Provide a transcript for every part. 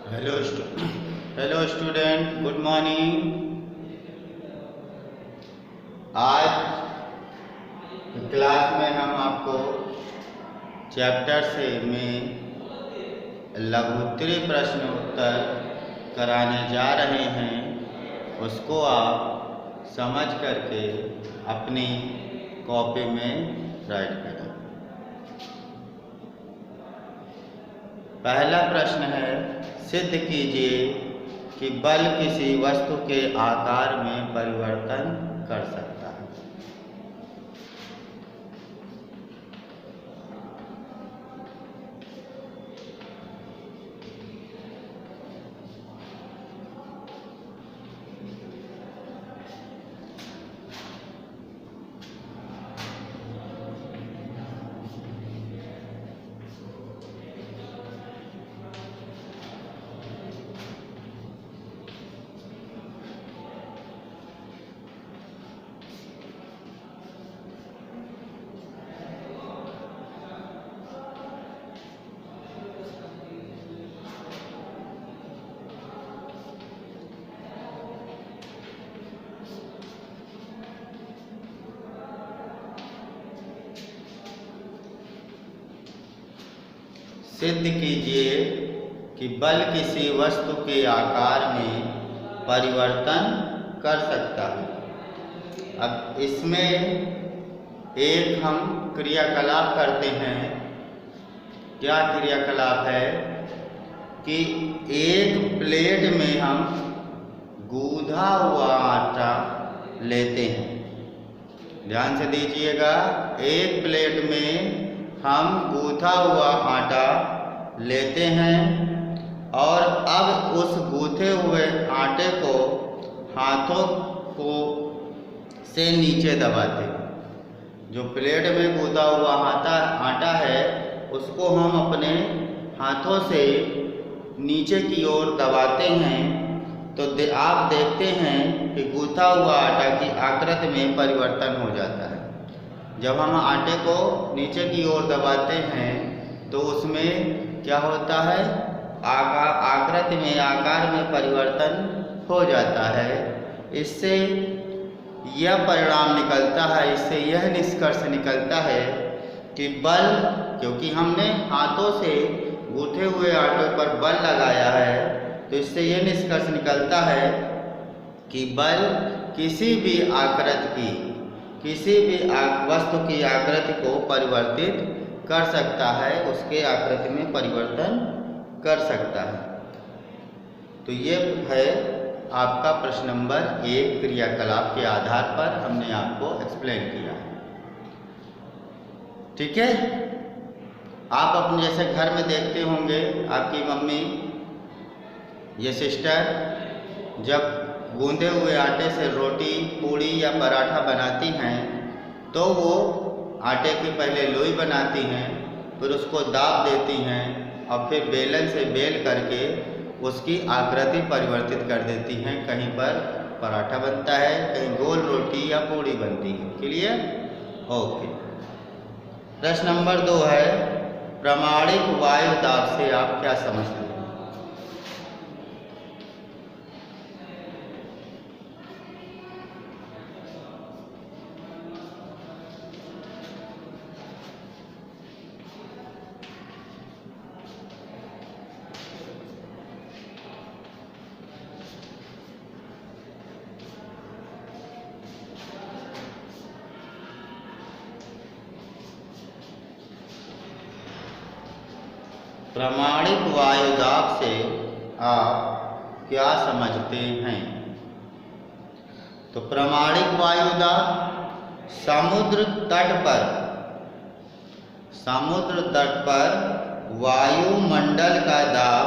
Hello student, good morning. आज class में हम आपको चैप्टर से में लघुत्तरीय प्रश्न उत्तर कराने जा रहे हैं। उसको आप समझ करके अपनी कॉपी में राइट करें। पहला प्रश्न है, सिद्ध कीजिए कि बल किसी वस्तु के आकार में परिवर्तन कर सकता है। सिद्ध कीजिए कि बल किसी वस्तु के आकार में परिवर्तन कर सकता है। अब इसमें एक हम क्रियाकलाप करते हैं। क्या क्रियाकलाप है कि एक प्लेट में हम गूंधा हुआ आटा लेते हैं। ध्यान से दीजिएगा, एक प्लेट में हम गूंथा हुआ आटा लेते हैं और अब उस गूंथे हुए आटे को हाथों को से नीचे दबाते हैं। जो प्लेट में गूंथा हुआ आटा है उसको हम अपने हाथों से नीचे की ओर दबाते हैं तो आप देखते हैं कि गूंथा हुआ आटा की आकृति में परिवर्तन हो जाता है। जब हम आटे को नीचे की ओर दबाते हैं तो उसमें क्या होता है, आकृति में आकार में परिवर्तन हो जाता है। इससे यह परिणाम निकलता है, इससे यह निष्कर्ष निकलता है कि बल, क्योंकि हमने हाथों से गूंथे हुए आटे पर बल लगाया है, तो इससे यह निष्कर्ष निकलता है कि बल किसी भी आकृति की, किसी भी वस्तु की आकृति को परिवर्तित कर सकता है, उसके आकृति में परिवर्तन कर सकता है। तो ये है आपका प्रश्न नंबर 1। क्रियाकलाप के आधार पर हमने आपको एक्सप्लेन किया है। ठीक है, आप अपने जैसे घर में देखते होंगे, आपकी मम्मी या सिस्टर जब गूंदे हुए आटे से रोटी, पूड़ी या पराठा बनाती हैं तो वो आटे की पहले लोई बनाती हैं, फिर उसको दाब देती हैं और फिर बेलन से बेल करके उसकी आकृति परिवर्तित कर देती हैं। कहीं पर पराठा बनता है, कहीं गोल रोटी या पूड़ी बनती है। क्लियर? ओके। प्रश्न नंबर 2 है, प्रामाणिक वायु दाब से आप क्या समझते हैं? प्रामाणिक वायु दाब से आप क्या समझते हैं? तो प्रामाणिक वायु दाब समुद्र तट पर वायुमंडल का दाब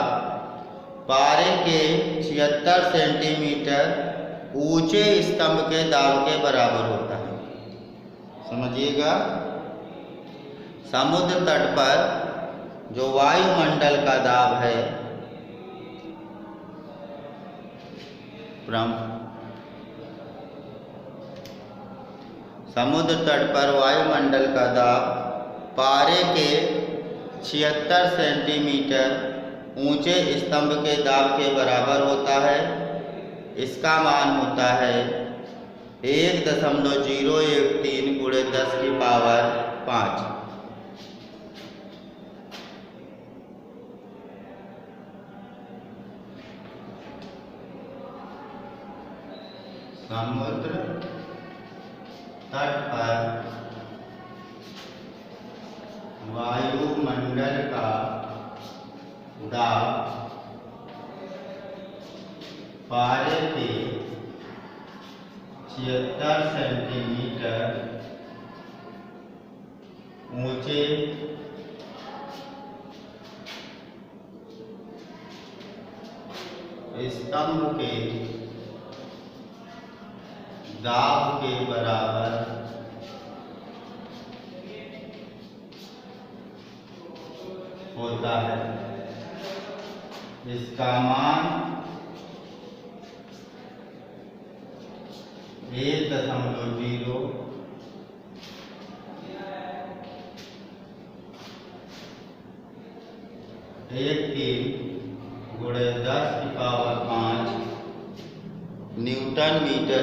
पारे के 76 सेंटीमीटर ऊंचे स्तंभ के दाब के बराबर होता है। समझिएगा, समुद्र तट पर जो वायुमंडल का दाब है, समुद्र तट पर वायुमंडल का दाब पारे के 76 सेंटीमीटर ऊंचे स्तंभ के दाब के बराबर होता है। इसका मान होता है 1.013 गुणे 10 की पावर 5। समुद्र तट पर वायुमंडल का दाब पारे के 76 सेंटीमीटर ऊंचे स्तंभ के दाब के बराबर होता है। इसका मान 1.013 गुणे 10 की पावर 5 न्यूटन मीटर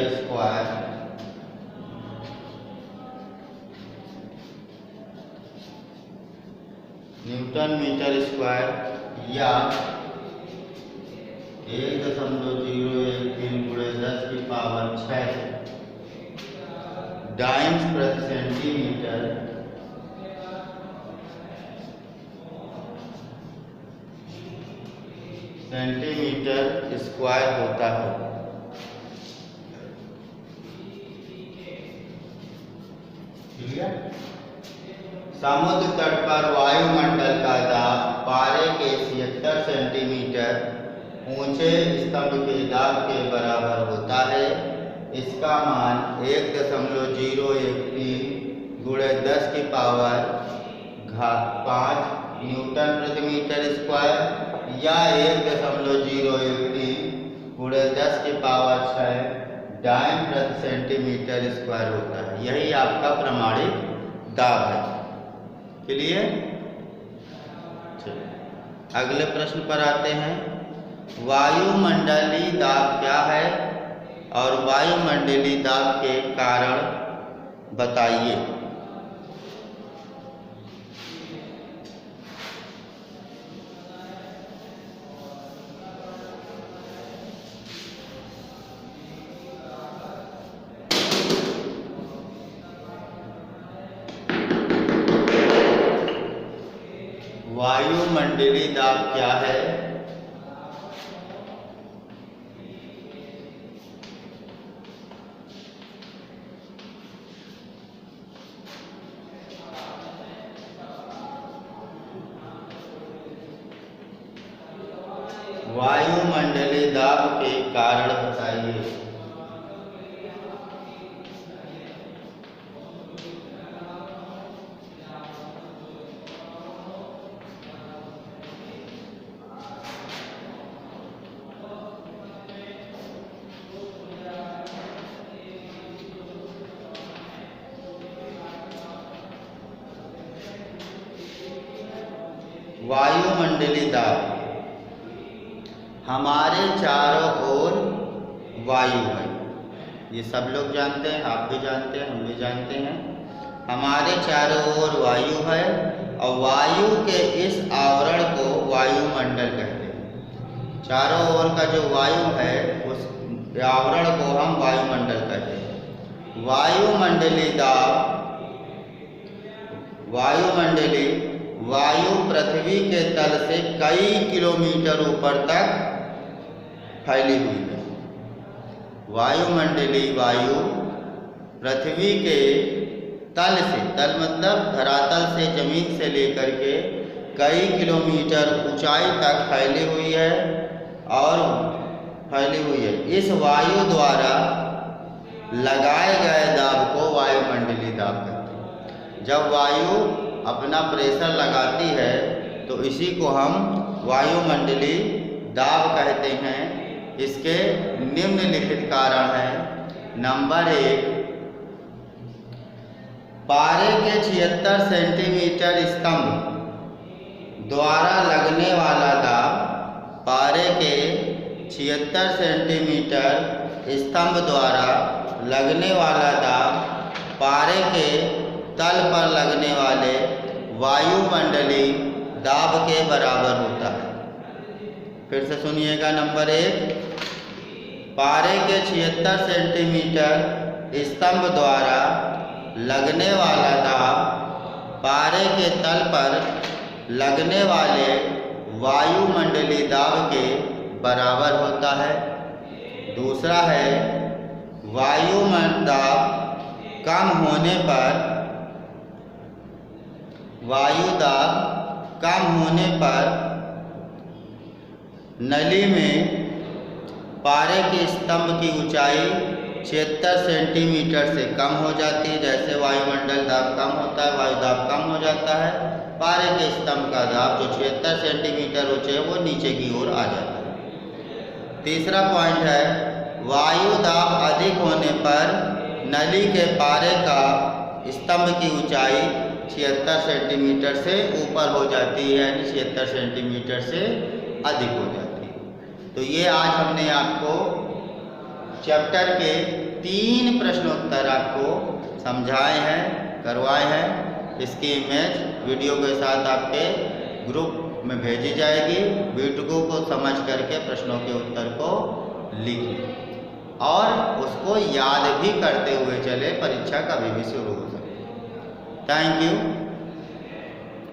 स्क्वायर या 1.013 गुणे 10 की पावर 6 डाइम्स प्रति सेंटीमीटर स्क्वायर होता है। समुद्र तट पर वायुमंडल का दाब पारे के 76 सेंटीमीटर ऊंचे स्तंभ के दाब के बराबर होता है। इसका मान 1.013 गुणे 10 की पावर 5 न्यूटन प्रति मीटर स्क्वायर या 1.013 गुणे 10 की पावर 6 डाइन प्रति सेंटीमीटर स्क्वायर होता है। यही आपका प्रमाणित दाब है। क्लियर? अगले प्रश्न पर आते हैं। वायुमंडलीय दाब क्या है और वायुमंडलीय दाब के कारण बताइए। वायुमंडलीय दाब क्या है? वायुमंडलीय दाब के कारण बताइए। वायुमंडलीय दाब हमारे चारों ओर वायु है। ये सब लोग जानते हैं, आप भी जानते हैं, हम भी जानते हैं। हमारे चारों ओर वायु है और वायु के इस आवरण को वायुमंडल कहते हैं। चारों ओर का जो वायु है उस आवरण को हम वायुमंडल कहते हैं। वायुमंडलीय दाब वायु पृथ्वी के तल से कई किलोमीटर ऊपर तक फैली हुई है। वायुमंडलीय वायु पृथ्वी के तल से, तल मतलब धरातल से, जमीन से लेकर के कई किलोमीटर ऊंचाई तक फैली हुई है इस वायु द्वारा लगाए गए दाब को वायुमंडलीय दाब कहते हैं। जब वायु अपना प्रेशर लगाती है तो इसी को हम वायुमंडलीय दाब कहते हैं। इसके निम्नलिखित कारण हैं। नंबर 1, पारे के 76 सेंटीमीटर स्तंभ द्वारा लगने वाला दाब 76 सेंटीमीटर स्तंभ द्वारा लगने वाला दाब पारे के तल पर लगने वाले वायुमंडलीय दाब के बराबर होता है। फिर से सुनिएगा। नंबर 1, पारे के 76 सेंटीमीटर स्तंभ द्वारा लगने वाला दाब पारे के तल पर लगने वाले वायुमंडलीय दाब के बराबर होता है। दूसरा है, वायुमंडलीय दाब कम होने पर नली में पारे के स्तंभ की ऊंचाई 76 सेंटीमीटर से कम हो जाती है। जैसे वायुमंडल दाब कम होता है, वायु दाब कम हो जाता है, पारे के स्तंभ का दाब जो 76 सेंटीमीटर ऊंचे है वो नीचे की ओर आ जाता है। तीसरा पॉइंट है, वायु दाब अधिक होने पर नली के पारे का स्तंभ की ऊंचाई 76 सेंटीमीटर से ऊपर हो जाती है, यानी 76 सेंटीमीटर से अधिक हो जाती है। तो ये आज हमने आपको चैप्टर के 3 प्रश्नोत्तर आपको समझाए हैं, करवाए हैं। इसकी इमेज वीडियो के साथ आपके ग्रुप में भेजी जाएगी। वीडियो को समझ करके प्रश्नों के उत्तर को लिखिए और उसको याद भी करते हुए चले, परीक्षा कभी भी शुरू हो सके। Thank you.